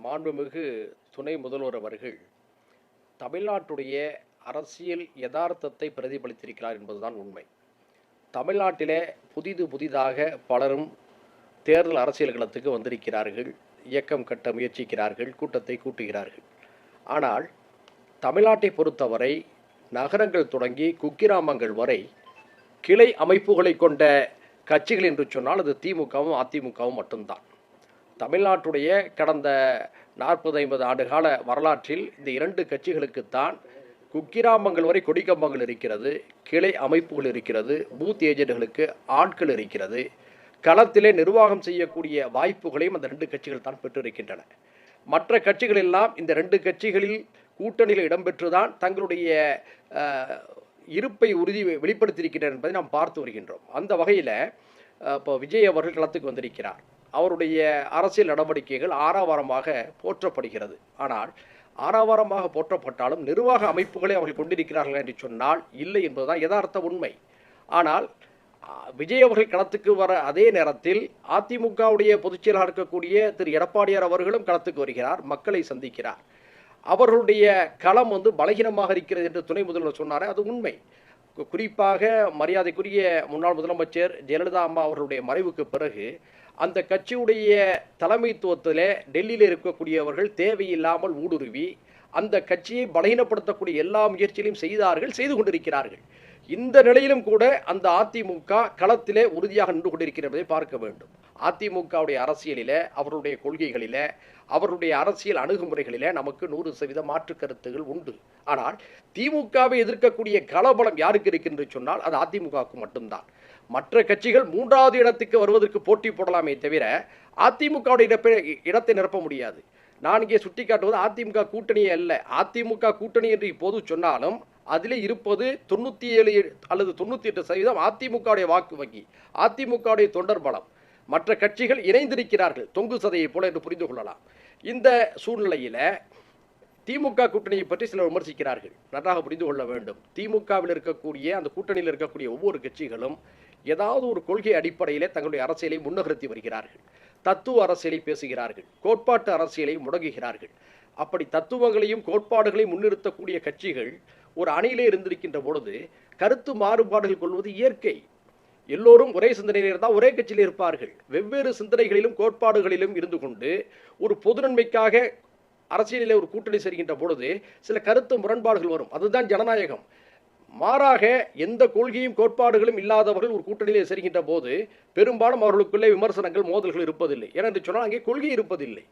மாண்புமிகு துணை முதல்வர் அவர்கள் தமிழ்நாட்டுடைய அரசியல் யதார்த்தத்தை பிரதிபலித்திருக்கிறார் என்பதுதான் உண்மை. தமிழ்நாட்டிலே புதிதாக பலரும் தேர்தல் அரசியல் களத்துக்கு வந்திருக்கிறார்கள், இயக்கம் கட்ட முயற்சிக்கிறார்கள், கூட்டத்தை கூட்டுகிறார்கள். ஆனால் தமிழ்நாட்டை பொறுத்தவரை நகரங்கள் தொடங்கி குக்கிராமங்கள் வரை கிளை அமைப்புகளை கொண்ட கட்சிகள் என்று சொன்னால் அது திமுகவும் அதிமுகவும் மட்டும்தான். தமிழ்நாட்டுடைய கடந்த 40-50 ஆண்டுகால வரலாற்றில் இந்த இரண்டு கட்சிகளுக்குத்தான் குக்கிராமங்கள் வரை கொடிக்கம்பங்கள் இருக்கிறது, கிளை அமைப்புகள் இருக்கிறது, பூத் ஏஜென்ட்களுக்கு ஆட்கள் இருக்கிறது, களத்திலே நிர்வாகம் செய்யக்கூடிய வாய்ப்புகளையும் அந்த ரெண்டு கட்சிகள் தான் பெற்றிருக்கின்றன. மற்ற கட்சிகள் எல்லாம் இந்த ரெண்டு கட்சிகளில் கூட்டணியில் இடம்பெற்றுதான் தங்களுடைய இருப்பை வெளிப்படுத்தியிருக்கின்றனர் என்பதை நாம் பார்த்து வருகின்றோம். அந்த வகையில் இப்போ விஜய் அவர்கள் களத்துக்கு வந்திருக்கிறார். அவருடைய அரசியல் நடவடிக்கைகள் ஆரவாரமாக போற்றப்படுகிறது. ஆனால் ஆரவாரமாக போற்றப்பட்டாலும் நிர்வாக அமைப்புகளை அவர்கள் கொண்டிருக்கிறார்கள் என்று சொன்னால் இல்லை என்பதுதான் யதார்த்த உண்மை. ஆனால் விஜய் அவர்கள் களத்துக்கு வர அதே நேரத்தில் அதிமுகவுடைய பொதுச் செயலாளர் இருக்கக்கூடிய திரு எடப்பாடியார் அவர்களும் களத்துக்கு வருகிறார், மக்களை சந்திக்கிறார். அவர்களுடைய களம் பலகீனமாக இருக்கிறது என்று துணை முதல்வர் சொன்னார். அது உண்மை. குறிப்பாக மரியாதைக்குரிய முன்னாள் முதலமைச்சர் ஜெயலலிதா அம்மா அவர்களுடைய மறைவுக்கு பிறகு அந்த கட்சியுடைய தலைமைத்துவத்தில் டெல்லியில் இருக்கக்கூடியவர்கள் தேவையில்லாமல் ஊடுருவி அந்த கட்சியை பலகீனப்படுத்தக்கூடிய எல்லா முயற்சிகளையும் செய்து கொண்டிருக்கிறார்கள். இந்த நிலையிலும் கூட அந்த அதிமுக களத்திலே உறுதியாக நின்று கொண்டிருக்கிறதை பார்க்க வேண்டும். அதிமுகவுடைய அரசியலில், அவருடைய கொள்கைகளில், அவருடைய அரசியல் அணுகுமுறைகளில் நமக்கு 100% மாற்று கருத்துகள் உண்டு. ஆனால் திமுகவை எதிர்க்கக்கூடிய களபலம் யாருக்கு இருக்கின்ற சொன்னால் அது அதிமுகவுக்கு மட்டும்தான். மற்ற கட்சிகள் 3வது இடத்துக்கு வருவதற்கு போட்டி போடலாமே தவிர அதிமுகவுடைய இடத்தை நிரப்ப முடியாது. நான் இங்கே சுட்டிக்காட்டுவது அதிமுக கூட்டணியே அல்ல. அதிமுக கூட்டணி என்று இப்போது சொன்னாலும் அதிலே இருப்பது 97 அல்லது 98% அதிமுகவுடைய வாக்கு வங்கி, அதிமுகவுடைய தொண்டர் பலம். மற்ற கட்சிகள் இணைந்திருக்கிறார்கள் தொங்கு சதையை போல என்று புரிந்து கொள்ளலாம். இந்த சூழ்நிலையில் திமுக கூட்டணியை பற்றி சிலர் விமர்சிக்கிறார்கள். நன்றாக புரிந்து கொள்ள வேண்டும். திமுகவில் இருக்கக்கூடிய அந்த கூட்டணியில் இருக்கக்கூடிய ஒவ்வொரு கட்சிகளும் ஏதாவது ஒரு கொள்கை அடிப்படையிலே தங்களுடைய அரசியலை முன்னகர்த்தி வருகிறார்கள், தத்துவ அரசியலை பேசுகிறார்கள், கோட்பாட்டு அரசியலை முடங்குகிறார்கள். அப்படி தத்துவங்களையும் கோட்பாடுகளையும் முன்னிறுத்தக்கூடிய கட்சிகள் ஒரு அணியிலே இருந்திருக்கின்ற பொழுது கருத்து மாறுபாடுகள் கொள்வது இயற்கை. எல்லோரும் ஒரே சிந்தனையில் இருந்தால் ஒரே கட்சியில் இருப்பார்கள். வெவ்வேறு சிந்தனைகளிலும் கோட்பாடுகளிலும் இருந்து கொண்டு ஒரு பொது நன்மைக்காக அரசியலிலே ஒரு கூட்டணி செய்கின்ற பொழுது சில கருத்து முரண்பாடுகள் வரும். அதுதான் ஜனநாயகம். மாறாக எந்த கொள்கையும் கோட்பாடுகளும் இல்லாதவர்கள் ஒரு கூட்டணியிலே சேர்கின்ற போது பெரும்பாலும் அவர்களுக்குள்ளே விமர்சனங்கள், மோதல்கள் இருப்பதில்லை. ஏனென்று சொன்னால் அங்கே கொள்கை இருப்பதில்லை.